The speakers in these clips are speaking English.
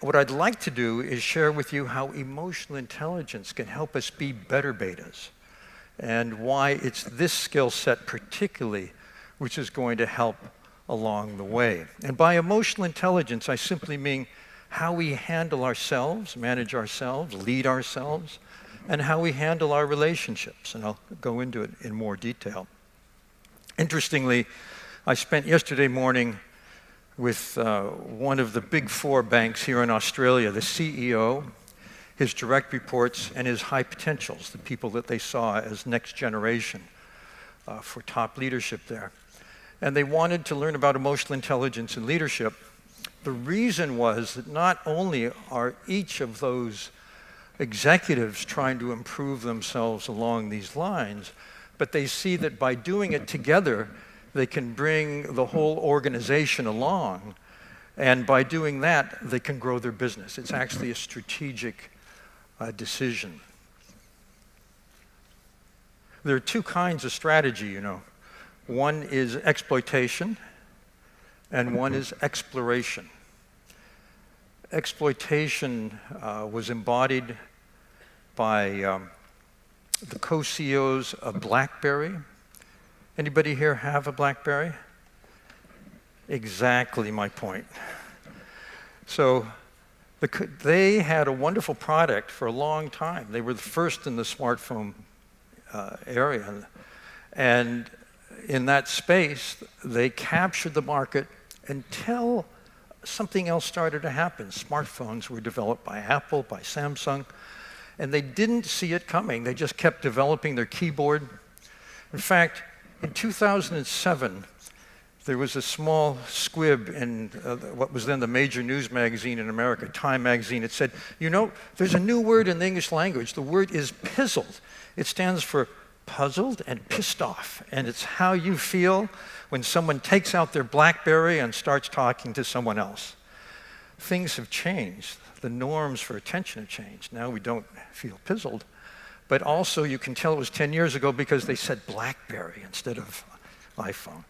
what I'd like to do is share with you how emotional intelligence can help us be better betas, and why it's this skill set particularly which is going to help along the way. And by emotional intelligence, I simply mean how we handle ourselves, manage ourselves, lead ourselves, and how we handle our relationships. And I'll go into it in more detail. Interestingly, I spent yesterday morning with one of the big four banks here in Australia, the CEO, his direct reports, and his high potentials, the people that they saw as next generation for top leadership there. And they wanted to learn about emotional intelligence and leadership. The reason was that not only are each of those executives trying to improve themselves along these lines, but they see that by doing it together, they can bring the whole organization along, and by doing that, they can grow their business. It's actually a strategic decision. There are two kinds of strategy, you know. One is exploitation, and one is exploration. Exploitation was embodied by the co-CEOs of BlackBerry. Anybody here have a BlackBerry? Exactly my point. So they had a wonderful product for a long time. They were the first in the smartphone area. And in that space, they captured the market until something else started to happen. Smartphones were developed by Apple, by Samsung, and they didn't see it coming. They just kept developing their keyboard. In fact, in 2007, there was a small squib in what was then the major news magazine in America, Time magazine. It said, you know, there's a new word in the English language. The word is pizzled. It stands for puzzled and pissed off. And it's how you feel when someone takes out their BlackBerry and starts talking to someone else. Things have changed. The norms for attention have changed. Now we don't feel pizzled. But also you can tell it was 10 years ago because they said BlackBerry instead of iPhone.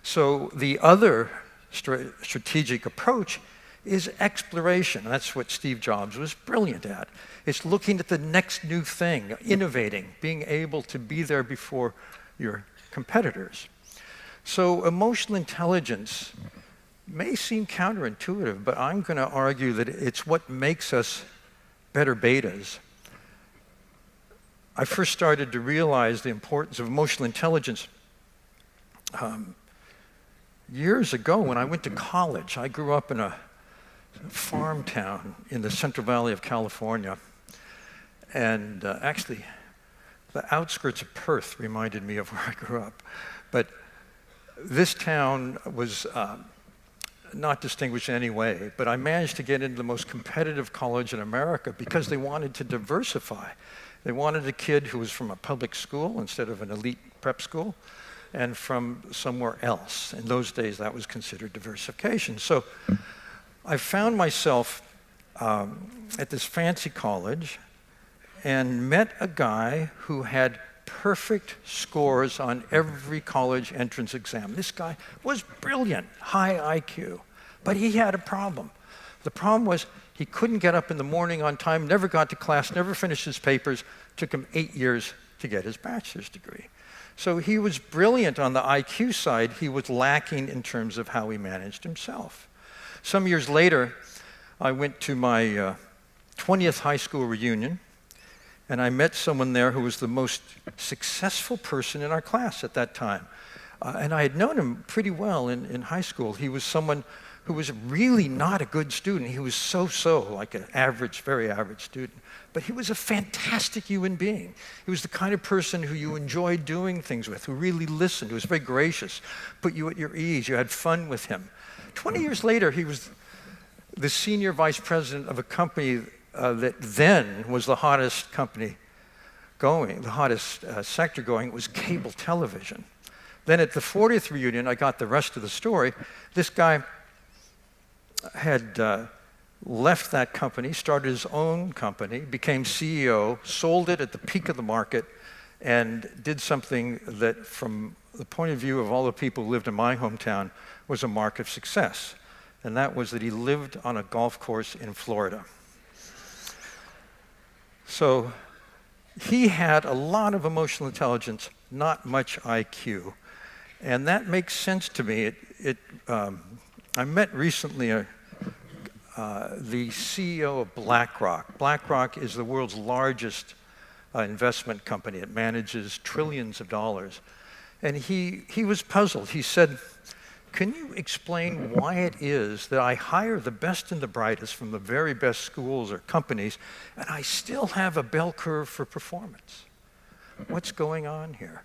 So the other strategic approach is exploration. That's what Steve Jobs was brilliant at. It's looking at the next new thing, innovating, being able to be there before your competitors. So emotional intelligence may seem counterintuitive, but I'm going to argue that it's what makes us better betas. I first started to realize the importance of emotional intelligence years ago when I went to college. I grew up in a farm town in the Central Valley of California. And actually, the outskirts of Perth reminded me of where I grew up. But this town was not distinguished in any way, but I managed to get into the most competitive college in America because they wanted to diversify. They wanted a kid who was from a public school instead of an elite prep school, and from somewhere else. In those days, that was considered diversification. So I found myself at this fancy college and met a guy who had perfect scores on every college entrance exam. This guy was brilliant, high IQ, but he had a problem. The problem was he couldn't get up in the morning on time, never got to class, never finished his papers. Took him 8 years to get his bachelor's degree. So he was brilliant on the IQ side. He was lacking in terms of how he managed himself. Some years later, I went to my 20th high school reunion, and I met someone there who was the most successful person in our class at that time. And I had known him pretty well in high school. He was someone who was really not a good student. He was so-so, like an average, very average student. But he was a fantastic human being. He was the kind of person who you enjoyed doing things with, who really listened, who was very gracious, put you at your ease, you had fun with him. 20 years later, he was the senior vice president of a company that then was the hottest company going, the hottest sector going. It was cable television. Then at the 40th reunion, I got the rest of the story. This guy had left that company, started his own company, became CEO, sold it at the peak of the market, and did something that, from the point of view of all the people who lived in my hometown, was a mark of success. and that was that he lived on a golf course in Florida. So he had a lot of emotional intelligence, not much IQ. And that makes sense to me. I met recently the CEO of BlackRock. BlackRock is the world's largest investment company. It manages trillions of dollars. And he was puzzled. He said, "Can you explain why it is that I hire the best and the brightest from the very best schools or companies, and I still have a bell curve for performance? What's going on here?"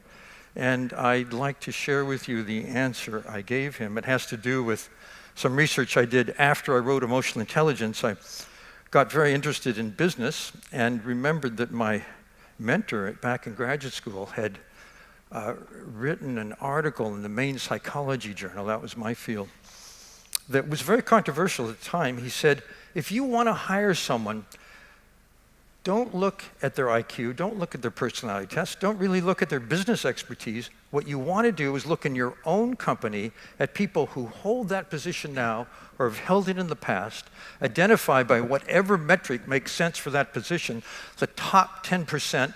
And I'd like to share with you the answer I gave him. It has to do with some research I did after I wrote Emotional Intelligence. I got very interested in business and remembered that my mentor back in graduate school had written an article in the main psychology journal, that was my field, that was very controversial at the time. He said, if you want to hire someone, don't look at their IQ, don't look at their personality tests, don't really look at their business expertise. What you want to do is look in your own company at people who hold that position now or have held it in the past, identify by whatever metric makes sense for that position, the top 10%,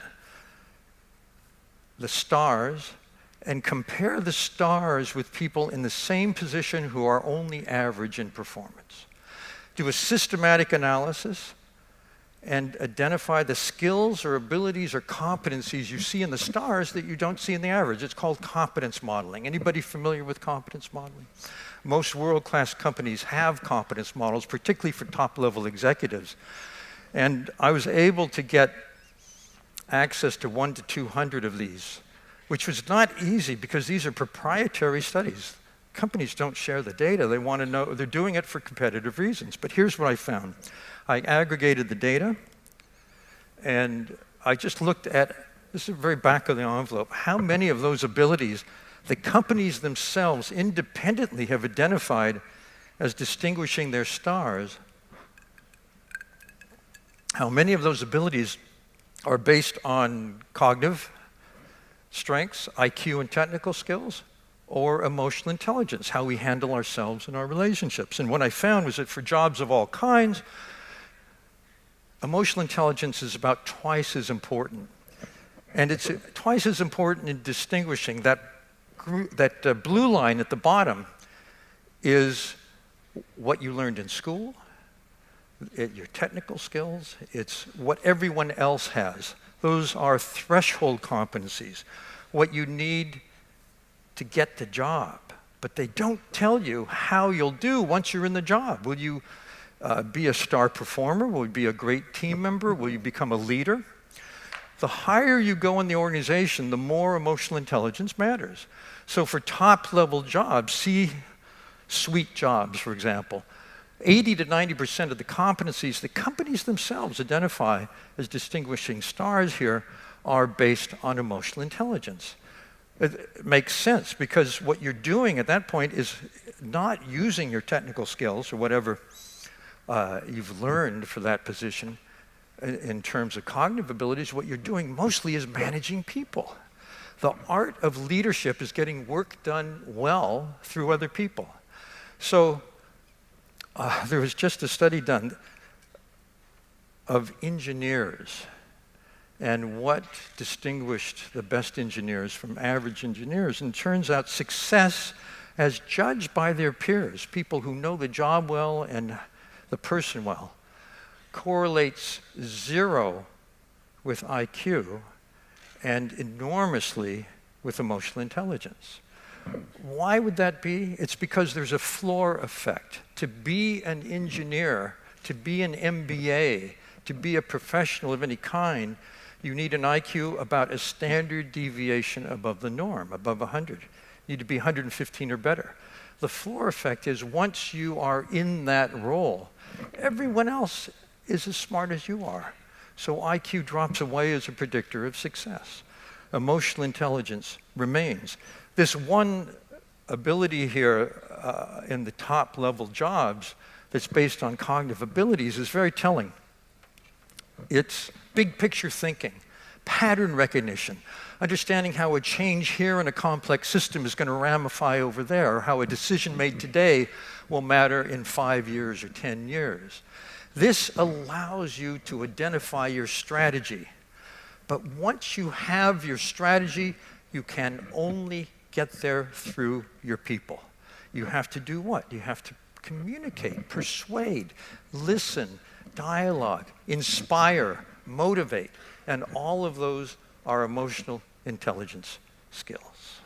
the stars, and compare the stars with people in the same position who are only average in performance. Do a systematic analysis and identify the skills or abilities or competencies you see in the stars that you don't see in the average. It's called competence modeling. Anybody familiar with competence modeling? Most world-class companies have competence models, particularly for top-level executives. And I was able to get access to 1 to 200 of these, which was not easy because these are proprietary studies. Companies don't share the data. They want to know, they're doing it for competitive reasons. But here's what I found. I aggregated the data, and I just looked at, this is the very back of the envelope, how many of those abilities the companies themselves independently have identified as distinguishing their stars. How many of those abilities are based on cognitive strengths, IQ and technical skills, or emotional intelligence, how we handle ourselves and our relationships. And what I found was that for jobs of all kinds, emotional intelligence is about twice as important. And it's twice as important in distinguishing that blue line at the bottom is what you learned in school, your technical skills, it's what everyone else has. Those are threshold competencies, what you need to get the job. But they don't tell you how you'll do once you're in the job. Will you be a star performer? Will you be a great team member? Will you become a leader? The higher you go in the organization, the more emotional intelligence matters. So for top-level jobs, C-suite jobs, for example, 80 to 90% of the competencies the companies themselves identify as distinguishing stars here are based on emotional intelligence. It makes sense because what you're doing at that point is not using your technical skills or whatever you've learned for that position in terms of cognitive abilities. What you're doing mostly is managing people. The art of leadership is getting work done well through other people. So there was just a study done of engineers and what distinguished the best engineers from average engineers. And it turns out success as judged by their peers, people who know the job well and the person well, correlates 0 with IQ and enormously with emotional intelligence. Why would that be? It's because there's a floor effect. To be an engineer, to be an MBA, to be a professional of any kind, you need an IQ about a standard deviation above the norm, above 100. You need to be 115 or better. The floor effect is once you are in that role, everyone else is as smart as you are. So IQ drops away as a predictor of success. Emotional intelligence remains. This one ability here in the top level jobs that's based on cognitive abilities is very telling. It's big picture thinking, pattern recognition, understanding how a change here in a complex system is going to ramify over there, or how a decision made today will matter in 5 years or 10 years. This allows you to identify your strategy. But once you have your strategy, you can only get there through your people. You have to do what? You have to communicate, persuade, listen, dialogue, inspire, motivate, and all of those are emotional intelligence skills.